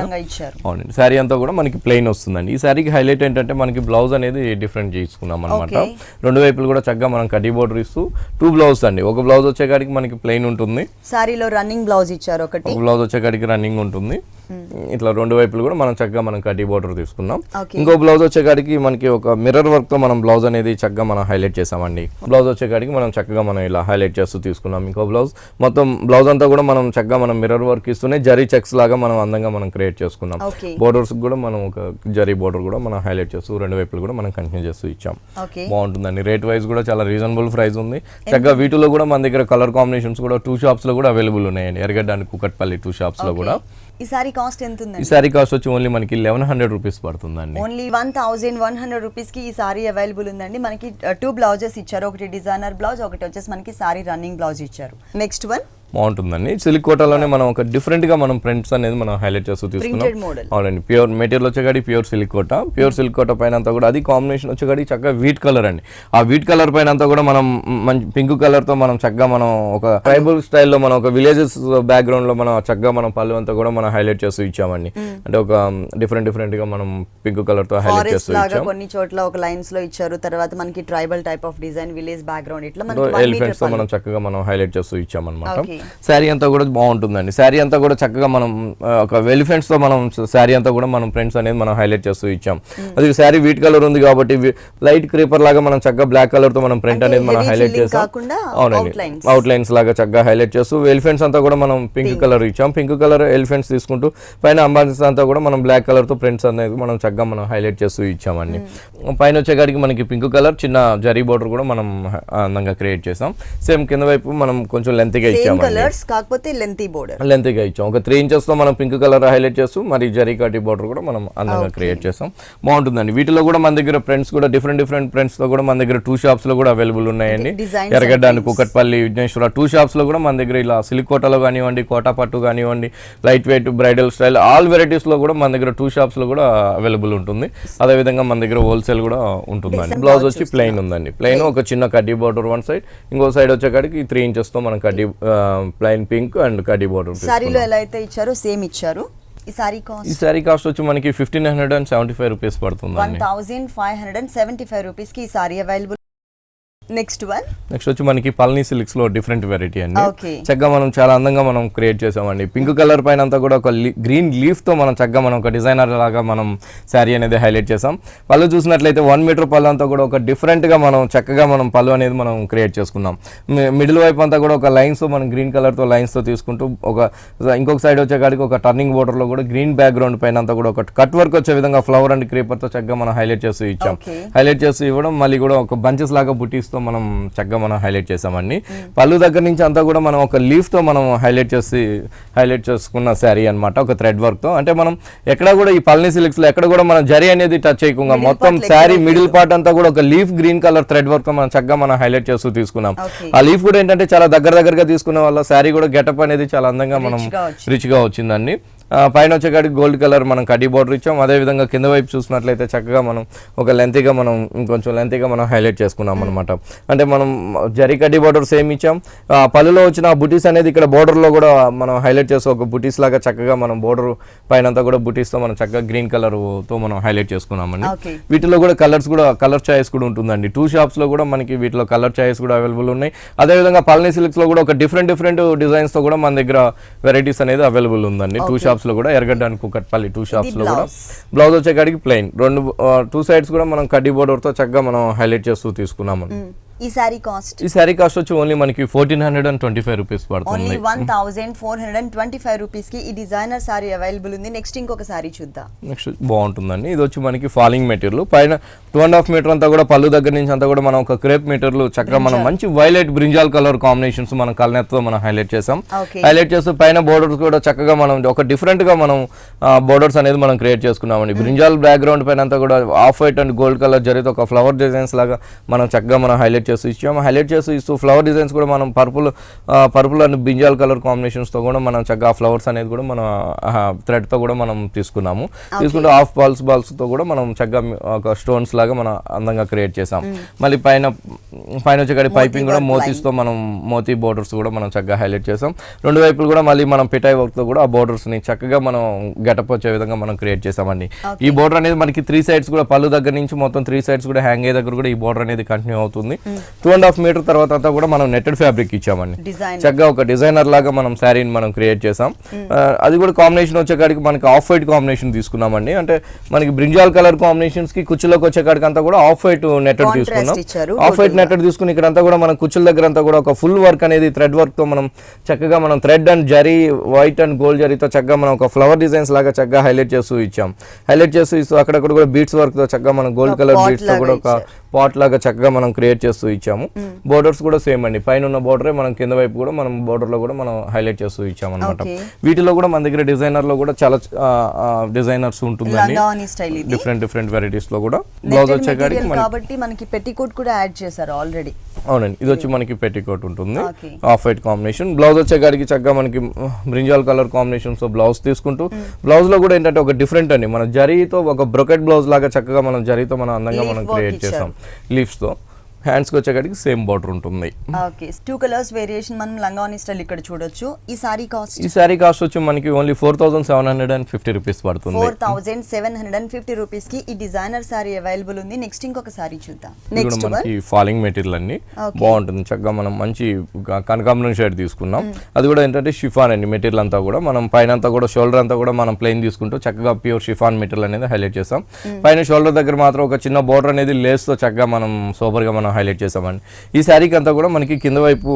అవునండి. శారీ అంతా కూడా మనకి ప్లెయిన్ వస్తుందండి. ఈ శారీకి హైలైట్ ఏంటంటే మనకి బ్లౌజ్ అనేది డిఫరెంట్ చేసుకున్నాం అనమాట. 2 వైపులు కూడా చక్కగా మనం కడ్డీ బోర్డర్ ఇస్తూ చేస్తూ 2 బ్లౌజ్ అండి. ఒక బ్లౌజ్ వచ్చేకాడికి మనకి ప్లెయిన్ ఉంటుంది, సారీలో రన్నింగ్ బ్లౌజ్ ఇచ్చారు ఒకటి, ఒక బ్లౌజ్ వచ్చేకాడికి రన్నింగ్ ఉంటుంది. ఇట్లా 2 వైపులు కూడా మనం చక్కగా మనం కడ్డీ బోర్డర్ తీసుకున్నాం. ఇంకో బ్లౌజ్ వచ్చేకాడికి మనకి ఒక మిర్రర్ వర్క్ తో మనం బ్లౌజ్ అనేది చక్కగా మనం హైలైట్ చేసామండి. బ్లౌజ్ వచ్చేకాడికి మనం చక్కగా మనం ఇలా హైలైట్ చేస్తూ తీసుకున్నాం. ఇంకో బ్లౌజ్ మొత్తం బ్లౌజ్ అంతా కూడా మనం చక్కగా మనం మిర్రర్ వర్క్ ఇస్తూనే జరీ చెక్స్ లాగా మనం అందంగా మనం క్రియేట్ చేసుకున్నాం. బోర్డర్స్ కూడా మనం ఒక జరీ బోర్డర్ కూడా మనం హైలైట్ చేస్తూ 2 వైపులు కూడా మనం కంటిన్యూ చేస్తూ ఇచ్చాం. బాగుంటుందండి. రేట్ వైజ్ కూడా చాలా రీజనబుల్ ప్రైస్ ఉంది. చక్కగా వీటిలో కూడా మన దగ్గర కలర్ కాంబినేషన్స్ కూడా 2 షాప్స్ లో కూడా అవైలబుల్ ఉన్నాయండి. ఎర్రగడ్డ అండ్ కుకట్పల్లి 2 షాప్స్ లో కూడా. ఈ సారీ కాస్ట్ ఎంత ఉంది? ఈ సారీ కాస్ట్ వచ్చి ఓన్లీ మనకి 1100 రూపీస్ పడుతుందండి. ఓన్లీ 1100 రూపీస్ కి ఈ సారీ అవైలబుల్ ఉందండి. మనకి 2 బ్లౌజెస్ ఇచ్చారు, ఒకటి డిజైనర్ బ్లౌజ్, ఒకటి వచ్చేసి మనకి సారీ రన్నింగ్ బ్లౌజ్ ఇచ్చారు. నెక్స్ట్ వన్ బాగుంటుందండి. సిల్క్ కోటాలోనే మనం ఒక డిఫరెంట్ గా మనం ప్రింట్స్ అనేది మనం హైలైట్ చేస్తూ తీసుకున్నాం. అవునండి. ప్యూర్ మెటీరియల్ వచ్చేగాడి ప్యూర్ సిల్క్ కోట. ప్యూర్ సిల్క్ కోట పైన అంతా కూడా అది కాంబినేషన్ వచ్చేగాడి చక్కగా వీట్ కలర్ అండి. ఆ వీట్ కలర్ పైన అంతా కూడా మనం మంచి పింక్ కలర్ తో మనం చక్కగా మనం ఒక ట్రైబల్ స్టైల్లో మనం ఒక విలేజెస్ బ్యాక్గ్రౌండ్ లో మనం చక్కగా మనం పళ్ళు అంతా కూడా మనం హైలైట్ చేస్తూ ఇచ్చామండి. అంటే ఒక డిఫరెంట్ గా మనం పింక్ కలర్ తో హైలైట్ చేస్తూ ఇచ్చాం. కొన్ని చోట్ల ఒక లైన్స్ లో ఇచ్చారు. తర్వాత మనకి tribal type of design village background ఇట్లా ఎలిఫెంట్స్ తో మనం చక్కగా మనం హైలైట్ చేస్తూ ఇచ్చామన్నమాట. శారీ అంతా కూడా బాగుంటుందండి. శారీ అంతా కూడా చక్కగా మనం ఒక ఎలిఫెంట్స్ తో మనం శారీ అంతా కూడా మనం ప్రింట్స్ అనేది మనం హైలైట్ చేస్తూ ఇచ్చాం. అది శారీ వీట్ కలర్ ఉంది కాబట్టి లైట్ క్రీపర్ లాగా మనం చక్కగా బ్లాక్ కలర్ తో మనం ప్రింట్ అనేది మనం హైలైట్ చేసాం. అవునండి. అవుట్ లైన్స్ లాగా చక్కగా హైలైట్ చేస్తూ ఎలిఫెంట్స్ అంతా కూడా మనం పింక్ కలర్ ఇచ్చాం. పింక్ కలర్ ఎలిఫెంట్స్ తీసుకుంటూ పైన అంబాసిస్ అంతా కూడా మనం బ్లాక్ కలర్ తో ప్రింట్స్ అనేది మనం చక్కగా మనం హైలైట్ చేస్తూ ఇచ్చామండి. పైన వచ్చేకాడికి మనకి పింక్ కలర్ చిన్న జరీ బోర్డర్ కూడా మనం అందంగా క్రియేట్ చేసాం. సేమ్ కింద వైపు మనం కొంచెం లెంత్ గా ఇచ్చామండి. లెంతీగా ఇచ్చాం. ఒక 3 ఇంచెస్ తో మనం పింక్ కలర్ హైలైట్ చేస్తూ మరి జరీ కటి బోర్డర్ కూడా మనం అందంగా క్రియేట్ చేసాం. బాగుంటుందండి. వీటిలో కూడా మన దగ్గర ప్రింట్స్ కూడా డిఫరెంట్ ప్రింట్స్ తో కూడా మన దగ్గర 2 షాప్స్ లో కూడా అవైలబుల్ ఉన్నాయండి. ఎర్రగడ్డ అండ్ కుకట్పల్లి విఘ్నేశ్వర 2 షాప్స్ లో కూడా మన దగ్గర ఇలా సిల్క్ కోటలో కానివ్వండి, కోటా పట్టు కానివ్వండి, light weight bridal style all varieties లో కూడా మన దగ్గర 2 షాప్స్ లో కూడా అవైలబుల్ ఉంటుంది. అదే విధంగా మన దగ్గర హోల్సేల్ కూడా ఉంటుందండి. బ్లౌజ్ వచ్చి ప్లెయిన్ ఉందండి. ప్లెయిన్ ఒక చిన్న కడ్డీ బోర్డర్ వన్ సైడ్, ఇంకో సైడ్ వచ్చేకాడికి 3 ఇంచెస్ తో మనం కడ్డీ ప్లెయిన్ పింక్ అండ్ కడ్డీ బోర్డర్. సారీలో ఎలా అయితే ఇచ్చారో సేమ్ ఇచ్చారు. ఈ సారీ కాస్ట్ వచ్చి మనకి 1575 రూపీస్ పడుతుంది. 1575 రూపీస్ కి ఈ సారీ అవైలబుల్. నెక్స్ట్ వచ్చి మనకి పల్ని సిల్క్స్ లో డిఫరెంట్ వెరైటీ అండి. చక్కగా మనం చాలా అందంగా మనం క్రియేట్ చేసామండి. పింక్ కలర్ పైన అంతా కూడా ఒక గ్రీన్ లీఫ్ తో మనం చక్కగా మనం ఒక డిజైనర్ లాగా మనం శారీ అనేది హైలైట్ చేసాం. పళ్ళు చూసినట్లయితే 1 మీటర్ పళ్ళు అంతా కూడా ఒక డిఫరెంట్ గా మనం చక్కగా మనం పళ్ళు అనేది మనం క్రియేట్ చేసుకున్నాం. మిడిల్ వైపు అంతా కూడా ఒక లైన్స్ తో మనం గ్రీన్ కలర్ తో లైన్స్ తో తీసుకుంటూ ఇంకొక సైడ్ వచ్చే కాడికి ఒక టర్నింగ్ బోర్డర్ లో కూడా గ్రీన్ బ్యాక్గ్రౌండ్ పైన అంతా కూడా ఒక కట్ వర్క్ వచ్చే విధంగా ఫ్లవర్ అండ్ క్రీపర్ తో చక్కగా మనం హైలైట్ చేస్తూ ఇచ్చాం. హైలైట్ చేస్తూ ఇవ్వడం మళ్ళీ కూడా ఒక బంచెస్ లాగా బుటీస్ మనం చక్కగా మనం హైలైట్ చేసామండి. పళ్ళు దగ్గర నుంచి అంతా కూడా మనం ఒక లీఫ్ తో మనం హైలైట్ చేసుకున్న శారీ అన్నమాట. ఒక థ్రెడ్ వర్క్ తో. అంటే మనం ఎక్కడ కూడా ఈ పల్ని సిల్క్స్ లో ఎక్కడ కూడా మనం జరీ అనేది టచ్ చేయకుండా మొత్తం శారీ మిడిల్ పార్ట్ అంతా కూడా ఒక leaf green colour thread work తో మనం చక్కగా మనం హైలైట్ చేస్తూ తీసుకున్నాం. ఆ లీఫ్ కూడా ఏంటంటే చాలా దగ్గరగా తీసుకున్న వల్ల శారీ కూడా గెటప్ అనేది చాలా అందంగా మనం రిచ్ గా వచ్చిందండి. పైన వచ్చేకాడికి గోల్డ్ కలర్ మనం కడ్డీ బోర్డర్ ఇచ్చాం. అదే విధంగా కింద వైపు చూసినట్లయితే చక్కగా మనం ఒక లెంతీగా మనం ఇంకొంచెం లెంతీగా మనం హైలైట్ చేసుకున్నాం అనమాట. అంటే మనం జరీ కడ్డీ బోర్డర్ సేమ్ ఇచ్చాం. పళ్ళులో వచ్చిన బుటీస్ అనేది ఇక్కడ బోర్డర్ లో కూడా మనం హైలైట్ చేసి ఒక బుటీస్ లాగా చక్కగా మనం బోర్డర్ పైన అంతా కూడా బుటీస్ తో మనం చక్కగా గ్రీన్ కలర్ తో మనం హైలైట్ చేసుకున్నామండి. వీటిలో కూడా కలర్ చాయిస్ కూడా ఉంటుందండి. 2 షాప్స్ లో కూడా మనకి వీటిలో కలర్ చాయిస్ కూడా అవైలబుల్ ఉన్నాయి. అదే విధంగా పల్ని సిల్క్స్ లో కూడా ఒక డిఫరెంట్ డిజైన్స్ తో కూడా మన దగ్గర వెరైటీస్ అనేది అవైలబుల్ ఉందండి. 2 షాప్స్ లో కూడా ఎర్రగడ్డ అండ్ కుకట్పల్లి 2 షాప్స్ లో కూడా బ్లౌజ్ వచ్చేకాడికి ప్లెయిన్ 2 సైడ్స్ కూడా మనం కడ్డీ బోర్డర్ తో చక్కగా మనం హైలైట్ చేస్తూ తీసుకున్నాము. ఈ సారీ కాస్ట్ వచ్చి ఓన్లీ మనకి 1425 రూపీస్ పడుతుంది. ఓన్లీ 1425 రూపీస్ కి ఈ డిజైనర్ సారీ అవైలబుల్ ఉంది. నెక్స్ట్ ఇంకొక సారీ చూద్దాం. నెక్స్ట్ బాగుంటుందండి. ఇది వచ్చి మనకి ఫాలింగ్ మెటీరియల్ పైన 2.5 మీటర్ అంతా కూడా పళ్ళు దగ్గర నుంచి అంతా కూడా మనం ఒక క్రేప్ మీటర్లు చక్కగా మనం మంచి వైలెట్ బ్రింజాల్ కలర్ కాంబినేషన్స్ మనం కలనెత్తో మనం హైలైట్ చేసాం. హైలైట్ చేస్తూ పైన బోర్డర్స్ కూడా చక్కగా మనం ఒక డిఫరెంట్ గా మనం బోర్డర్స్ అనేది మనం క్రియేట్ చేసుకున్నామండి. బ్రింజాల్ బ్యాక్గ్రౌండ్ పైన అంతా కూడా off white and gold colour జరిగితే ఒక ఫ్లవర్ డిజైన్స్ లాగా మనం చక్కగా మనం హైలైట్ చేస్తూ ఇచ్చాము. హైలైట్ చేస్తూ ఇస్తూ ఫ్లవర్ డిజైన్స్ కూడా మనం purple and brinjal colour combinations తో కూడా మనం చక్కగా ఫ్లవర్స్ అనేది కూడా మనం థ్రెడ్ తో కూడా మనం తీసుకున్నాము. తీసుకుంటూ హాఫ్ బాల్స్ తో కూడా మనం చక్కగా ఒక స్టోన్స్ లాగా మనం అందంగా క్రియేట్ చేసాం. మళ్ళీ పైన పైన వచ్చేకాడి పైపింగ్ కూడా మోతీస్తో మనం మోతీ బోర్డర్స్ కూడా మనం చక్కగా హైలైట్ చేసాం. రెండు వైపులు కూడా మళ్ళీ మనం పిటాయి వర్క్తో కూడా ఆ బోర్డర్స్ని చక్కగా మనం గెటప్ వచ్చే విధంగా మనం క్రియేట్ చేసామండి. ఈ బోర్డర్ అనేది మనకి 3 సైడ్స్ కూడా పళ్ళు దగ్గర నుంచి మొత్తం 3 సైడ్స్ కూడా హ్యాంగ్ అయ్యే దగ్గర కూడా ఈ బోర్డర్ అనేది కంటిన్యూ అవుతుంది. 2.5 మీటర్ తర్వాత అంతా కూడా మనం నెట్టెడ్ ఫ్యాబ్రిక్ ఇచ్చామండి. చక్కగా ఒక డిజైనర్ లాగా మనం శారీని మనం క్రియేట్ చేసాం. అది కూడా కాంబినేషన్ వచ్చేకాడికి మనకి ఆఫ్ వైట్ కాంబినేషన్ తీసుకున్నామండి. అంటే మనకి బ్రింజాల్ కలర్ కాంబినేషన్స్ కి కుచ్చులోకి వచ్చేకాడికి అంతా కూడా ఆఫ్ వైట్ నెట్టెడ్ తీసుకున్నాం. ఆఫ్ వైట్ నెట్టెడ్ తీసుకుని ఇక్కడ అంతా కూడా మనం కుచ్చుల దగ్గర అంతా కూడా ఒక ఫుల్ వర్క్ అనేది థ్రెడ్ వర్క్ తో మనం చక్కగా మనం thread and zari white and gold జరీతో చక్కగా మనం ఒక ఫ్లవర్ డిజైన్స్ లాగా చక్కగా హైలైట్ చేస్తూ ఇచ్చాం. హైలైట్ చేస్తూ ఇస్తూ అక్కడక్కడ కూడా బీట్స్ వర్క్ తో చక్కగా మనం గోల్డ్ కలర్ బీట్స్ తో కూడా ఒక పాట్ లాగా చక్కగా మనం క్రియేట్ చేస్తూ ఇచ్చాము. బోర్డర్స్ కూడా సేమ్ అండి. పైన ఉన్న బోర్డరే మనం కింద వైపు కూడా మనం బోర్డర్ లో కూడా మనం హైలైట్ చేస్తూ ఇచ్చాము అనమాట. వీటిలో కూడా మన దగ్గర డిజైనర్ లో కూడా చాలా డిజైనర్స్ ఉంటుందండి. డిఫరెంట్ వెరైటీస్ లో కూడా బ్లౌజ్ వచ్చేకాడికి కాబట్టి మనకి పెట్టికోట్ కూడా యాడ్ చేశారు ఆల్రెడీ. అవునండి, ఇది వచ్చి మనకి పెట్టికోట్ ఉంటుంది ఆఫ్ వైట్ కాంబినేషన్. బ్లౌజ్ వచ్చేకాడికి చక్కగా మనకి బ్రింజాల్ కలర్ కాంబినేషన్ తో బ్లౌజ్ తీసుకుంటూ బ్లౌజ్ లో కూడా ఏంటంటే ఒక డిఫరెంట్ అండి, మన జరీతో ఒక బ్రొకెట్ బ్లౌజ్ లాగా చక్కగా మనం జరీతో మనం అందంగా మనం క్రియేట్ చేసాం లీవ్స్ తో. హ్యాండ్స్ కి వచ్చేకాడికి సేమ్ బార్డర్ ఉంటుంది. ఓకే, 2 కలర్స్ వేరియేషన్ మనం లంగావని స్టైల్ ఇక్కడ చూడొచ్చు. ఈ సారీ కాస్ట్ వచ్చి మనకి ఓన్లీ 4750 రూపీస్ పడుతుంది. 4750 రూపీస్ కి ఈ డిజైనర్ సారీ అవైలబుల్ ఉంది. నెక్స్ట్ ఇంకొక సారీ చూద్దాం. నెక్స్ట్ మనకి ఫాలింగ్ మెటీరియల్ అన్ని బాగుంటుంది. చక్కగా మనం మంచి కనకాంబరం షేడ్ తీసుకున్నాం. అది కూడా ఏంటంటే షిఫాన్ అండి. మెటీరియల్ అంతా కూడా మనం పైన అంతా కూడా షోల్డర్ అంతా కూడా మనం ప్లెయిన్ తీసుకుంటూ చక్కగా ప్యూర్ షిఫాన్ మెటీరియల్ అనేది హైలైట్ చేసాం. పైన షోల్డర్ దగ్గర మాత్రం ఒక చిన్న బోర్డర్ అనేది లేస్ తో చక్కగా మనం సూపర్ గా మనం హైలైట్ చేసామండి. ఈ శారీకి అంతా కూడా మనకి కింద వైపు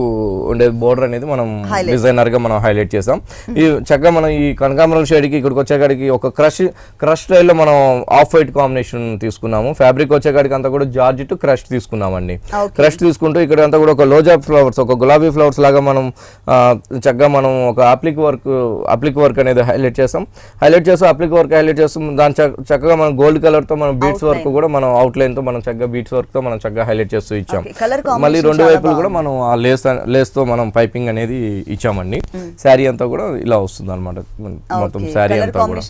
ఉండే బోర్డర్ అనేది మనం డిజైనర్ గా మనం హైలైట్ చేసాం. ఈ చక్కగా మనం ఈ కనకాంబరం షేడ్ కి ఇక్కడికి వచ్చేకాడికి ఒక క్రష్ స్టైల్లో మనం ఆఫ్ వైట్ కాంబినేషన్ తీసుకున్నాము. ఫ్యాబ్రిక్ వచ్చేకాడికి అంతా కూడా జార్జెట్ క్రష్ తీసుకున్నామండి. క్రష్ తీసుకుంటూ ఇక్కడ అంతా కూడా ఒక లోజా ఫ్లవర్స్, ఒక గులాబీ ఫ్లవర్స్ లాగా మనం చక్కగా మనం ఒక అప్లిక్ వర్క్ అనేది హైలైట్ చేస్తాం. అప్లిక్ వర్క్ హైలైట్ చేస్తాం. దాని చక్కగా మనం గోల్డ్ కలర్ తో మనం బీట్స్ వర్క్ కూడా మనం అవుట్ లైన్ తో మనం చక్కగా బీట్స్ వర్క్ తో మనం చక్కగా హైలైట్ చేస్తూ ఇచ్చాం. మళ్ళీ రెండు వైపులు కూడా మనం ఆ లేస్ తో మనం పైపింగ్ అనేది ఇచ్చామండి. శారీ అంతా కూడా ఇలా వస్తుంది అనమాట. మొత్తం శారీ అంతా కూడా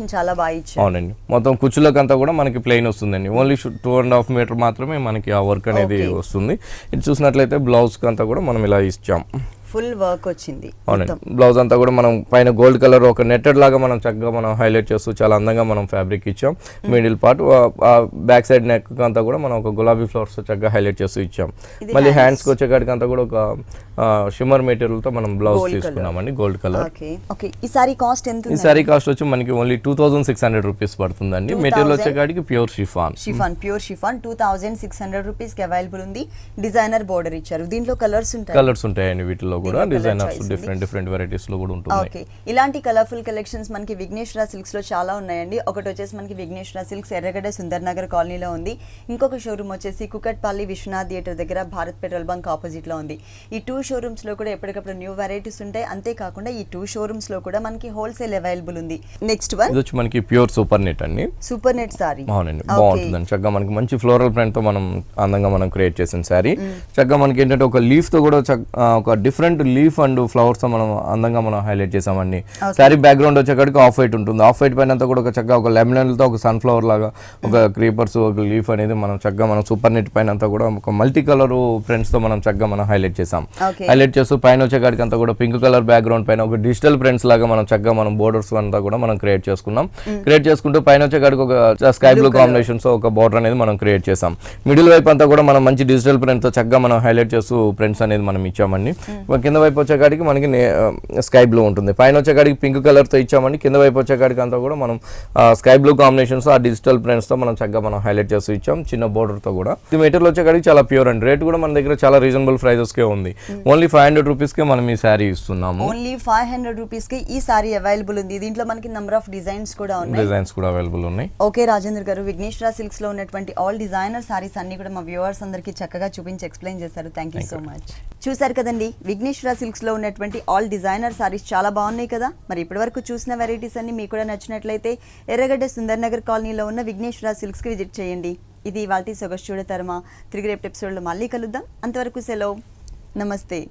అవునండి. మొత్తం కుచ్చులకు అంతా కూడా మనకి ప్లెయిన్ వస్తుందండి. ఓన్లీ 2.5 మీటర్ మాత్రమే మనకి ఆ వర్క్ అనేది వస్తుంది. ఇది చూసినట్లయితే బ్లౌజ్ అంతా కూడా మనం ఇలా ఇచ్చాం. ఫుల్ వర్క్ వచ్చింది. అవునండి, బ్లౌజ్ అంతా కూడా మనం పైన గోల్డ్ కలర్ ఒక నెట్టెడ్ లాగా మనం చక్కగా మనం హైలైట్ చేస్తూ చాలా అందంగా మనం ఫ్యాబ్రిక్ ఇచ్చాం. Middle part back side neck అంతా కూడా మనం ఒక గులాబీ ఫ్లవర్స్ చక్కగా హైలైట్ చేస్తూ ఇచ్చాం. మళ్ళీ హ్యాండ్స్ కి వచ్చేకాడికి అంతా కూడా ఒక షిమ్మర్ మెటీరియల్ తో మనం బ్లౌజ్ తీసుకున్నామండి గోల్డ్ కలర్. ఈ సారీ కాస్ట్ ఎంత? ఈ సారీ కాస్ట్ వచ్చి మనకి ఓన్లీ 2600 రూపీస్ పడుతుందండి. మెటీరియల్ వచ్చేకాడికి ప్యూర్ షిఫాన్ 2600 రూపీస్ కి అవైలబుల్ ఉంది. డిజైనర్ బోర్డర్ ఇచ్చారు. దీంట్లో కలర్స్ ఉంటాయండి. వీటిలో కూడా డిజైనర్స్ డిఫరెంట్ వెరైటీస్ లో కూడా ఉంటుంది. ఓకే, ఇలాంటి కలర్ఫుల్ కలెక్షన్స్ మనకి విఘ్నేశ్వర సిల్క్స్ లో చాలా ఉన్నాయండి. ఒకటి వచ్చేసి మనకి విఘ్నేశ్వర సిల్క్స్ ఎర్రగడ్డ సుందర్ నగర్ కాలనీలో ఉంది. ఇంకొక షోరూమ్ వచ్చేసి కుకట్పల్లి విశ్వనాథ్ థియేటర్ దగ్గర భారత్ పెట్రోల్ బంక్ ఆపోజిట్ లో ఉంది. ఈ 2 షోరూమ్స్ లో కూడా ఎప్పటికప్పుడు న్యూ వెరైటీస్ ఉంటాయి. అంతేకాకుండా ఈ 2 షోరూమ్స్ లో కూడా మనకి హోల్సేల్ అవైలబుల్ ఉంది. నెక్స్ట్ వన్ ఇది వచ్చి మనకి ప్యూర్ సూపర్ నెట్ అండి. సూపర్ నెట్ సారీ అవునండి, బాగుంటుందండి. చక్కగా మనకి మంచి ఫ్లోరల్ ప్రింట్ తో మనం అందంగా మనం క్రియేట్ చేసిన సారీ. చక్కగా మనకి ఏంటంటే ఒక లీఫ్ తో కూడా ఒక డిఫరెంట్ లీఫ్ అండ్ ఫ్లవర్స్ తో మనం అందంగా మనం హైలైట్ చేసామండి. శారీ బ్యాక్గ్రౌండ్ వచ్చేకాడికి ఆఫ్ వైట్ ఉంటుంది. ఆఫ్ వైట్ పైన అంతా కూడా ఒక చక్కగా ఒక లెమన్ తో ఒక సన్ఫ్లవర్ లాగా ఒక క్రీపర్స్ ఒక లీఫ్ అనేది మనం చక్కగా మనం సూపర్ నెట్ పైన అంతా కూడా ఒక మల్టీ కలర్ ప్రింట్స్ తో మనం చక్కగా మనం హైలైట్ చేసాం. హైలైట్ చేస్తూ పైన వచ్చేకాడికి అంతా కూడా పింక్ కలర్ బ్యాక్గ్రౌండ్ పైన ఒక డిజిటల్ ప్రింట్స్ లాగా మనం చక్కగా మనం బోర్డర్స్ అంతా కూడా మనం క్రియేట్ చేసుకున్నాం. క్రియేట్ చేసుకుంటూ పైన వచ్చేకాడికి ఒక స్కై బ్లూ కాంబినేషన్స్ ఒక బోర్డర్ అనేది మనం క్రియేట్ చేసాం. మిడిల్ వైపు అంతా కూడా మనం మంచి డిజిటల్ ప్రింట్ తో చక్కగా మనం హైలైట్ చేస్తూ ప్రింట్స్ అనేది మనం ఇచ్చామండి. కింద వైపు వచ్చేకాడికి మనకి స్కై బ్లూ ఉంటుంది. పైన వచ్చేకాడికి పింక్ కలర్ తో ఇచ్చామండి. కింద వైపు వచ్చేకాడికి అంతా కూడా మనం స్కై బ్లూ కాంబినేషన్స్ ఆ డిజిటల్ ప్రింట్స్ తో మనం చక్కగా మనం హైలైట్ చేస్తూ ఇచ్చాం. చిన్న బోర్డర్ తో కూడా ఇది మెటీరియల్ వచ్చేకాడికి చాలా ప్యూర్ అండి. రేట్ కూడా మన దగ్గర చాలా రీజనబుల్ ప్రైజెస్ కే ఉంది. ఓన్లీ 500 రూపీస్ కే మనం ఈ సారీ ఇస్తున్నాము. ఓన్లీ 500 రూపీస్ కి ఈ సారీ అవైలబుల్ ఉంది. దీంట్లో మనకి నంబర్ ఆఫ్ డిజైన్స్ కూడా అవైలబుల్ ఉన్నాయి. ఓకే రాజేంద్ర గారు, విఘ్నేశ్వర సిల్క్స్ లో ఉన్నటువంటి ఆల్ డిజైనర్ సారీస్ అన్ని కూడా మా వ్యూవర్స్ అందరికి చక్కగా చూపించి ఎక్స్ప్లెయిన్ చేశారు. Thank you so much. చూసారు కదండి, విఘ్నేశ్వర సిల్క్స్ లో ఉన్నటువంటి ఆల్ డిజైనర్ సారీస్ చాలా బాగున్నాయి కదా. మరి ఇప్పటివరకు చూసిన వెరైటీస్ అన్ని మీకు కూడా నచ్చినట్లయితే ఎర్రగడ్డ సుందర్ నగర్ కాలనీలో ఉన్న విఘ్నేశ్వర సిల్క్స్ కి విజిట్ చేయండి. ఇది ఇవాల్టి సొగసు చూడతరమా. తిరిగి రేపు ఎపిసోడ్ లో మళ్ళీ కలుద్దాం. అంతవరకు సెలవు, నమస్తే.